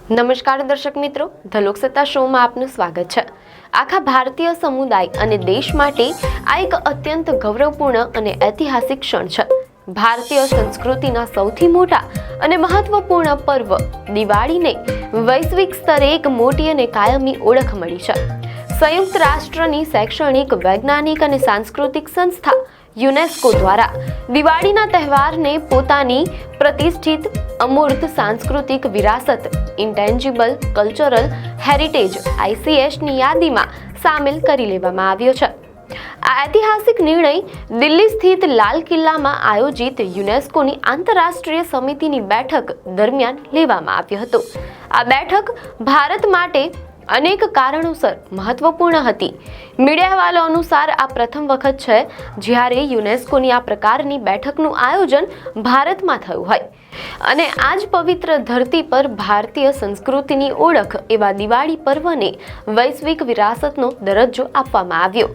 નમસ્કાર દર્શક મિત્રો, ધ લોકસત્તા શોમાં આપનું સ્વાગત છે। આખા ભારતીય સમુદાય અને દેશ માટે આ એક અત્યંત ગૌરવપૂર્ણ અને ઐતિહાસિક ક્ષણ છે। ભારતીય સંસ્કૃતિના સૌથી મોટા અને મહત્વપૂર્ણ પર્વ દિવાળીને વૈશ્વિક સ્તરે એક મોટી અને કાયમી ઓળખ મળી છે। સંયુક્ત રાષ્ટ્રની શૈક્ષણિક, વૈજ્ઞાનિક અને સાંસ્કૃતિક સંસ્થા યુનેસ્કો દ્વારા દિવાળીના તહેવારને પોતાની પ્રતિષ્ઠિત અમૂર્ત સાંસ્કૃતિક વિરાસત ઇન્ટેન્જિબલ કલ્ચરલ હેરિટેજ ICHની યાદીમાં સામેલ કરી લેવામાં આવ્યો છે। આ ઐતિહાસિક નિર્ણય દિલ્હી સ્થિત લાલ કિલ્લામાં આયોજિત યુનેસ્કોની આંતરરાષ્ટ્રીય સમિતિની બેઠક દરમિયાન લેવામાં આવ્યો હતો। આ બેઠક ભારત માટે અનેક કારણોસર મહત્વપૂર્ણ હતી। મીડિયા અહેવાલો અનુસાર આ પ્રથમ વખત છે જ્યારે યુનેસ્કોની આ પ્રકારની બેઠકનું આયોજન ભારતમાં થયું હોય અને આજ પવિત્ર ધરતી પર ભારતીય સંસ્કૃતિની ઓળખ એવા દિવાળી પર્વને વૈશ્વિક વિરાસતનો દરજ્જો આપવામાં આવ્યો।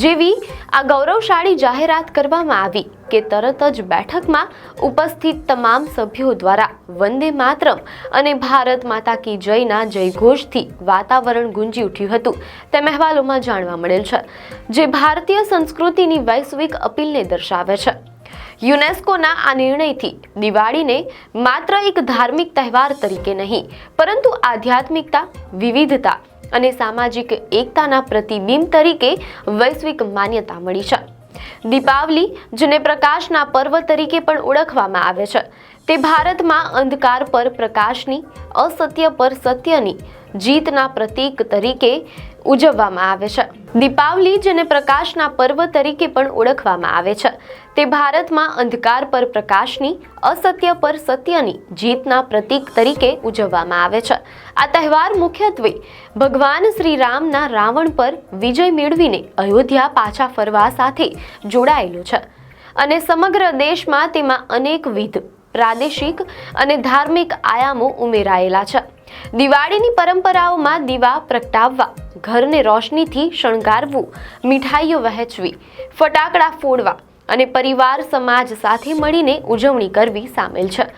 જેવી આ ગૌરવશાળી જાહેરાત કરવામાં આવી કે તરત જ બેઠકમાં ઉપસ્થિત તમામ સભ્યો દ્વારા વંદે માતરમ અને ભારત માતા કી જયના જયઘોષથી વાતાવરણ ગુંજી ઉઠ્યું હતું તેમ અહેવાલોમાં જાણવા મળેલ છે, જે ભારતીય સંસ્કૃતિની વૈશ્વિક અપીલને દર્શાવે છે। યુનેસ્કોના આ નિર્ણયથી દિવાળીને માત્ર એક ધાર્મિક તહેવાર તરીકે નહીં, પરંતુ આધ્યાત્મિકતા, વિવિધતા અને સામાજિક એકતાના પ્રતિબિંબ તરીકે વૈશ્વિક માન્યતા મળી છે। દીપાવલી, જેને પ્રકાશના પર્વ તરીકે પણ ઓળખવામાં આવે છે, તે ભારતમાં અંધકાર પર પ્રકાશની, અસત્ય પર સત્યની જીતના પ્રતીક તરીકે ઉજવવામાં આવે છે। દીપાવલી, જેને પ્રકાશના પર્વ તરીકે પણ ઓળખવામાં આવે છે, તે ભારતમાં અંધકાર પર પ્રકાશની, અસત્ય પર સત્યની જીતના પ્રતીક તરીકે ઉજવવામાં આવે છે। આ તહેવાર મુખ્યત્વે ભગવાન શ્રી રામના રાવણ પર વિજય મેળવીને અયોધ્યા પાછા ફરવા સાથે જોડાયેલો છે અને સમગ્ર દેશમાં તેમાં અનેકવિધ પ્રાદેશિક અને ધાર્મિક આયામો ઉમેરાયેલા છે। દિવાળીની પરંપરાઓમાં દીવા પ્રગટાવવા, ઘરને રોશનીથી શણગારવું, મીઠાઈઓ વહેંચવી, ફટાકડા ફોડવા અને પરિવાર સમાજ સાથે મળીને ઉજવણી કરવી સામેલ છે।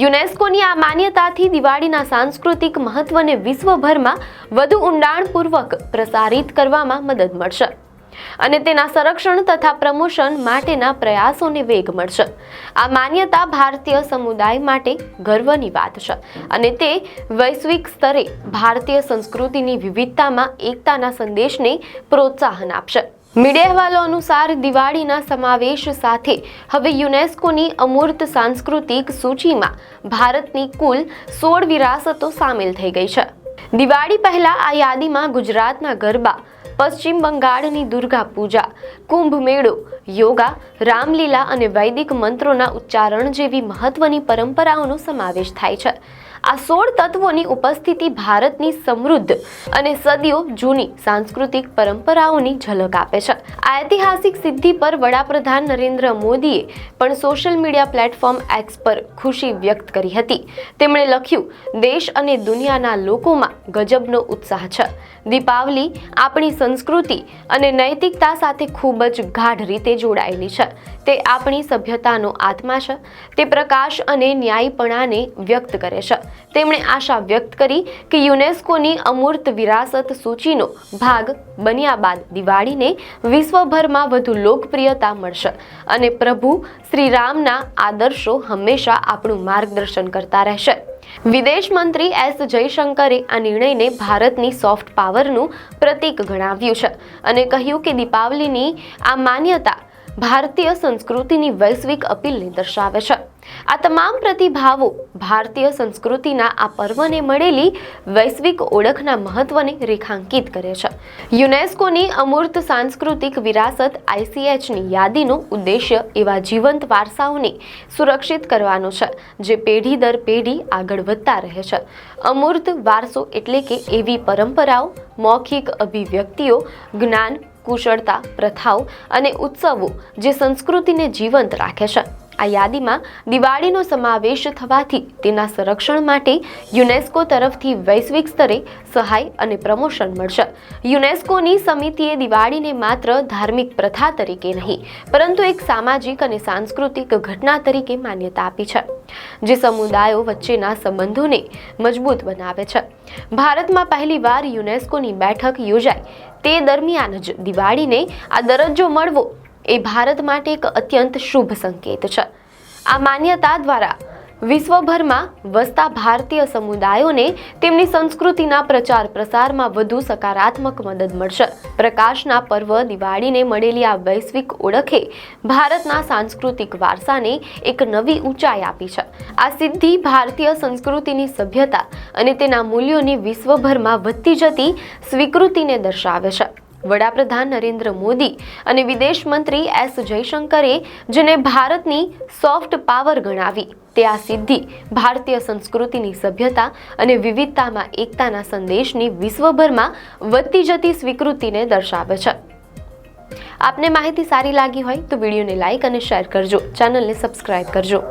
યુનેસ્કોની આ માન્યતાથી દિવાળીના સાંસ્કૃતિક મહત્વને વિશ્વભરમાં વધુ ઊંડાણપૂર્વક પ્રસારિત કરવામાં મદદ મળશે અને તેના સંરક્ષણ તથા પ્રમોશન માટેના પ્રયાસોને વેગ મળશે। આ માન્યતા ભારતીય સમુદાય માટે ગર્વની વાત છે અને તે વૈશ્વિક સ્તરે ભારતીય સંસ્કૃતિની વિવિધતામાં એકતાના સંદેશને પ્રોત્સાહન આપશે। મીડિયા અહેવાલો અનુસાર દિવાળીના સમાવેશ સાથે હવે યુનેસ્કોની અમૂર્ત સાંસ્કૃતિક સૂચિમાં ભારતની કુલ 16 વિરાસતો સામેલ થઈ ગઈ છે। દિવાળી પહેલા આ યાદીમાં ગુજરાતના ગરબા, પશ્ચિમ બંગાળની દુર્ગા પૂજા, કુંભ મેળો, યોગા, રામલીલા અને વૈદિક મંત્રોના ઉચ્ચારણ જેવી મહત્વની પરંપરાઓનો સમાવેશ થાય છે। આ 16 તત્વોની ઉપસ્થિતિ ભારતની સમૃદ્ધ અને સદીઓ જૂની સાંસ્કૃતિક પરંપરાઓની ઝલક આપે છે। આ ઐતિહાસિક સિદ્ધિ પર વડાપ્રધાન નરેન્દ્ર મોદીએ પણ સોશિયલ મીડિયા પ્લેટફોર્મ એક્સ પર ખુશી વ્યક્ત કરી હતી। તેમણે લખ્યું, દેશ અને દુનિયાના લોકોમાં ગજબનો ઉત્સાહ છે। દીપાવલી આપણી સંસ્કૃતિ અને નૈતિકતા સાથે ખૂબ જ ગાઢ રીતે જોડાયેલી છે। તે આપણી સભ્યતાનો આત્મા છે। તે પ્રકાશ અને ન્યાયપણાને વ્યક્ત કરે છે। તેમણે આશા વ્યક્ત કરી કે યુનેસ્કોની અમૂર્ત વિરાસત સૂચિનો ભાગ બન્યા બાદ દિવાળીને વિશ્વભરમાં વધુ લોકપ્રિયતા મળશે અને પ્રભુ શ્રી રામના આદર્શો હંમેશા આપણું માર્ગદર્શન કરતા રહેશે। વિદેશ મંત્રી એસ જયશંકરે આ નિર્ણયને ભારતની સોફ્ટ પાવરનું પ્રતીક ગણાવ્યું છે અને કહ્યું કે દીપાવલીની આ માન્યતા ભારતીય સંસ્કૃતિની વૈશ્વિક અપીલને દર્શાવે છે। આ તમામ પ્રતિભાવો ભારતીય સંસ્કૃતિના આ પર્વને મળેલી વૈશ્વિક ઓળખના મહત્વને રેખાંકિત કરે છે। યુનેસ્કોની અમૂર્ત સાંસ્કૃતિક વિરાસત ICHની યાદીનો ઉદ્દેશ્ય એવા જીવંત વારસાઓને સુરક્ષિત કરવાનો છે જે પેઢી દર પેઢી આગળ વધતા રહે છે। અમૂર્ત વારસો એટલે કે એવી પરંપરાઓ, મૌખિક અભિવ્યક્તિઓ, જ્ઞાન, કુશળતા, પ્રથાઓ અને ઉત્સવો જે સંસ્કૃતિને જીવંત રાખે છે। આ યાદીમાં દિવાળીનો સમાવેશ થવાથી તેના સંરક્ષણ માટે યુનેસ્કો તરફથી વૈશ્વિક સ્તરે સહાય અને પ્રમોશન મળશે. યુનેસ્કોની સમિતિએ દિવાળીને માત્ર ધાર્મિક પ્રથા તરીકે નહીં, પરંતુ એક સામાજિક અને સાંસ્કૃતિક ઘટના તરીકે માન્યતા આપી છે, જે સમુદાયો વચ્ચેના સંબંધોને મજબૂત બનાવે છે. ભારતમાં પહેલીવાર યુનેસ્કોની બેઠક યોજાઈ તે દરમિયાન જ દિવાળીને આ દરજ્જો મળવો એ ભારત માટે એક અત્યંત શુભ સંકેત છે. આ માન્યતા દ્વારા વિશ્વભરમાં વસતા ભારતીય સમુદાયોને તેમની સંસ્કૃતિના પ્રચાર પ્રસારમાં વધુ સકારાત્મક મદદ મળશે. પ્રકાશના પર્વ દિવાળીને મળેલી આ વૈશ્વિક ઓળખે ભારતના સાંસ્કૃતિક વારસાને એક નવી ઊંચાઈ આપી છે. આ સિદ્ધિ ભારતીય સંસ્કૃતિની સભ્યતા અને તેના મૂલ્યોની વિશ્વભરમાં વધતી જતી સ્વીકૃતિને દર્શાવે છે. વડાપ્રધાન નરેન્દ્ર મોદી અને વિદેશ મંત્રી એસ જયશંકરે જેને ભારતની સોફ્ટ પાવર ગણાવી, તે આ સિદ્ધિ ભારતીય સંસ્કૃતિની સભ્યતા અને વિવિધતામાં એકતાના સંદેશની વિશ્વભરમાં વધતી જતી સ્વીકૃતિને દર્શાવે છે. આપને માહિતી સારી લાગી હોય તો વિડીયોને લાઈક અને શેર કરજો, ચેનલને સબસ્ક્રાઇબ કરજો.